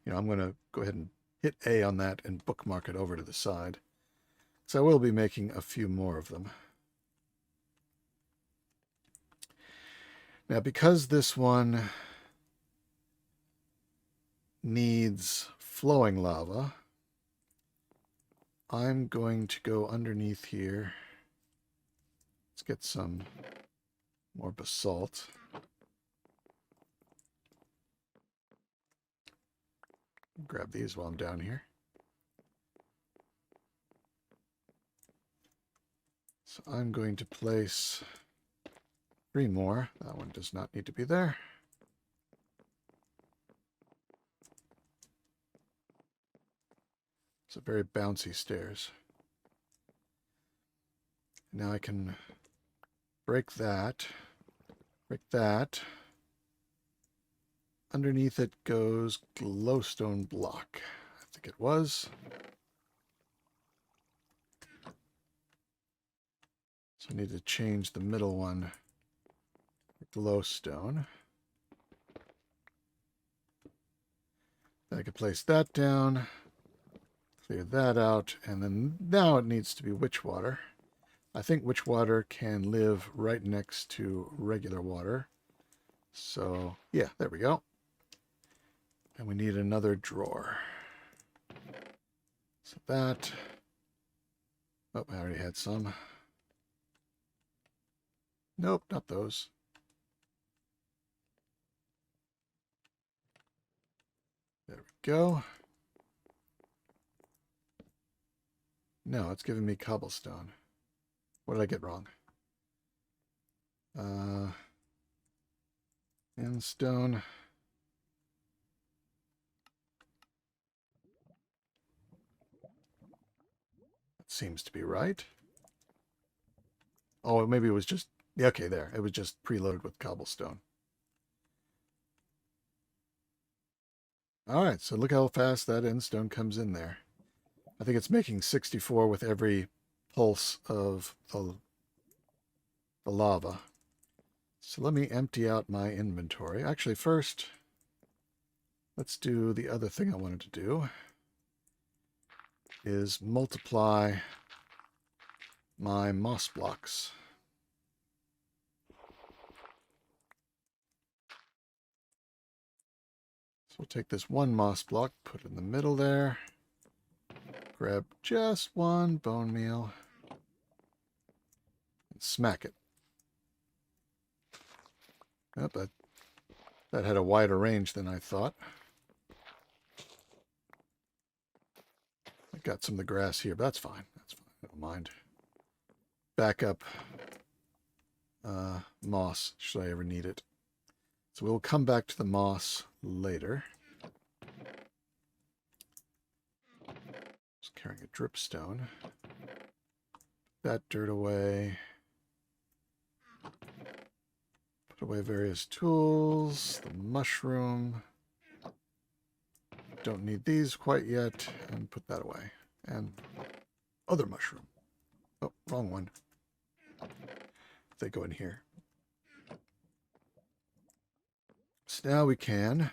You know, I'm going to go ahead and hit A on that and bookmark it over to the side. So I will be making a few more of them. Now, because this one needs flowing lava, I'm going to go underneath here. Let's get some more basalt. Grab these while I'm down here. So I'm going to place 3 more. That one does not need to be there. It's a very bouncy stairs. Now I can break that. Break that. Underneath it goes glowstone block. I think it was. So I need to change the middle one to glowstone. Then I can place that down, clear that out, and then now it needs to be witch water. I think witch water can live right next to regular water. So, yeah, there we go. And we need another drawer. So that... Oh, I already had some. Nope, not those. There we go. No, it's giving me cobblestone. What did I get wrong? And stone. That seems to be right. Oh, maybe it was just... Yeah, okay, there. It was just preloaded with cobblestone. All right, so look how fast that end stone comes in there. I think it's making 64 with every pulse of the lava. So let me empty out my inventory. Actually, first, let's do the other thing I wanted to do, is multiply my moss blocks. So we'll take this one moss block, put it in the middle there, grab just one bone meal, and smack it. Yep, that had a wider range than I thought. I got some of the grass here, but that's fine. That's fine. I don't mind. Back up moss, should I ever need it. So we'll come back to the moss later. Just carrying a dripstone. That dirt away. Put away various tools. The mushroom. Don't need these quite yet. And put that away. And other mushroom. Oh, wrong one. They go in here. So now we can.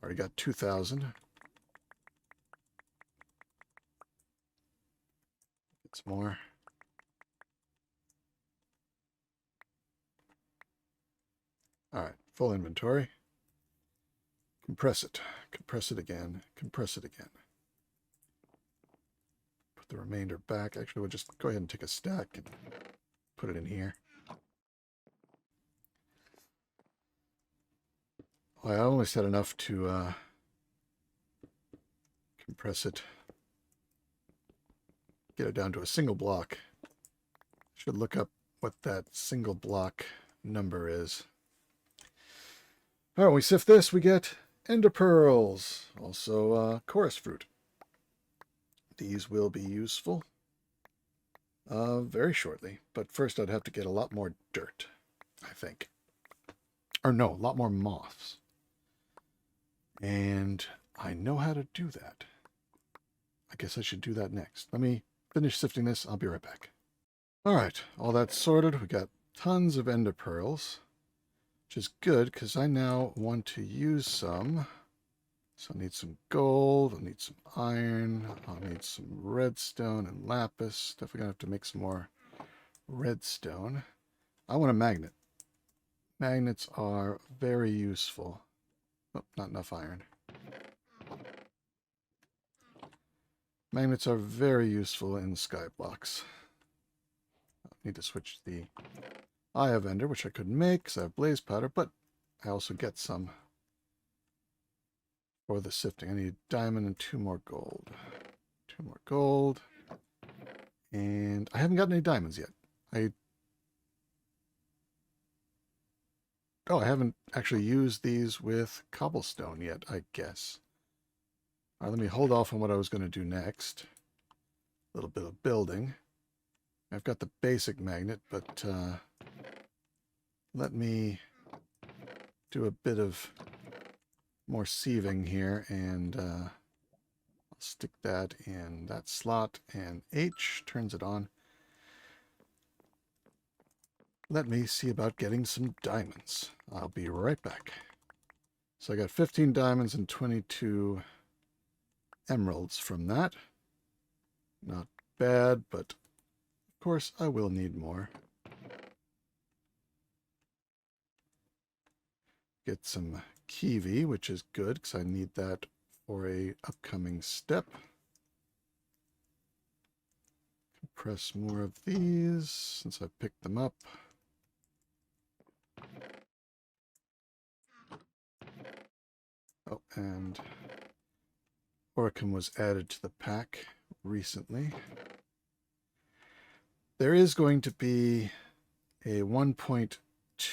Already got 2,000. Get some more. full inventory. Compress it again, compress it again. Put the remainder back. Actually, we'll just go ahead and take a stack and put it in here. Well, I only said enough to compress it. Get it down to a single block. Should look up what that single block number is. All right, when we sift this, we get ender pearls, also chorus fruit. These will be useful very shortly, but first I'd have to get a lot more dirt, I think. Or no, a lot more moths. And I know how to do that. I guess I should do that next. Let me finish sifting this. I'll be right back. All right, all that's sorted. We got tons of ender pearls, which is good because I now want to use some. So I need some gold, I'll need some iron, I'll need some redstone and lapis. Definitely gonna have to make some more redstone. I want a magnet. Magnets are very useful. Oh, not enough iron. Magnets are very useful in skyblocks. I need to switch the Eye of Ender, which I couldn't make because I have blaze powder, but I also get some for the sifting. I need diamond and 2 more gold. 2 more gold. And I haven't gotten any diamonds yet. I haven't actually used these with cobblestone yet, I guess. All right, let me hold off on what I was going to do next. A little bit of building. I've got the basic magnet, but let me do a bit of more sieving here, and I'll stick that in that slot, and H turns it on. Let me see about getting some diamonds. I'll be right back. So I got 15 diamonds and 22 emeralds from that. Not bad, but of course I will need more. Get some kiwi, which is good because I need that for a upcoming step. Compress more of these since I picked them up. Oh, and Oricum was added to the pack recently. There is going to be a 1.2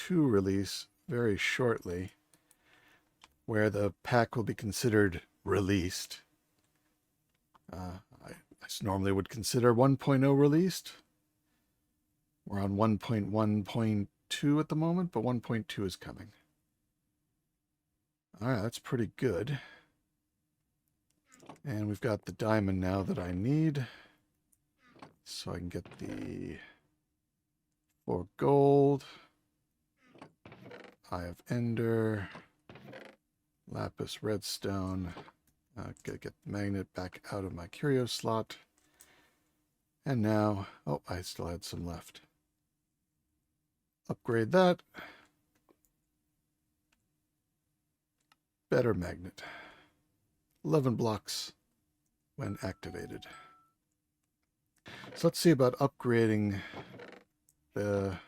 release very shortly where the pack will be considered released. I normally would consider 1.0 released. We're on 1.1.2 at the moment, but 1.2 is coming. All right, that's pretty good. And we've got the diamond now that I need. So I can get the 4 gold. Eye of Ender. Lapis redstone. Gotta get the magnet back out of my curio slot. And now, oh, I still had some left. Upgrade that. Better magnet. 11 blocks when activated. So let's see about upgrading the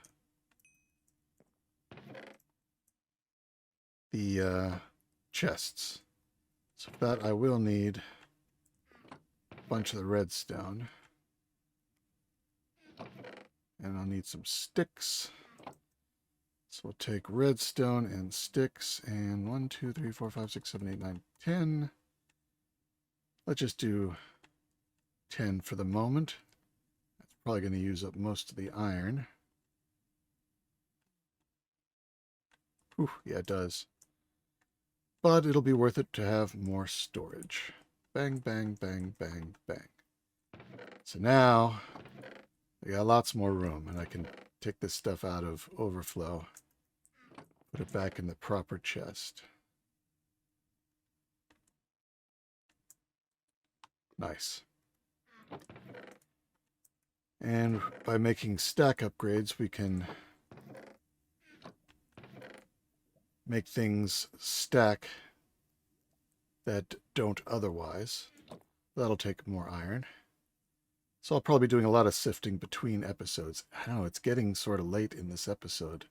chests. So for that I will need a bunch of the redstone. And I'll need some sticks. So we'll take redstone and sticks, and 1, 2, 3, 4, 5, 6, 7, 8, 9, 10. Let's just do 10 for the moment. That's probably going to use up most of the iron. Ooh, yeah, it does. But it'll be worth it to have more storage. Bang, bang, bang, bang, bang. So now I got lots more room, and I can take this stuff out of overflow. Put it back in the proper chest. Nice. And by making stack upgrades, we can make things stack that don't otherwise. That'll take more iron. So I'll probably be doing a lot of sifting between episodes. I don't know, it's getting sort of late in this episode,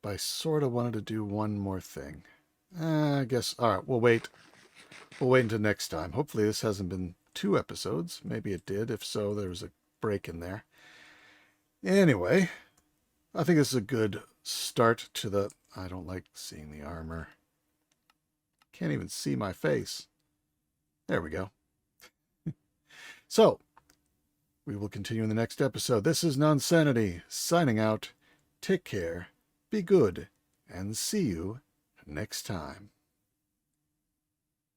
but I sort of wanted to do one more thing. I guess, all right, we'll wait. We'll wait until next time. Hopefully this hasn't been 2 episodes. Maybe it did. If so, there was a break in there. Anyway, I think this is a good start to the... I don't like seeing the armor. Can't even see my face. There we go. So, we will continue in the next episode. This is Nonsanity, signing out. Take care, be good, and see you next time.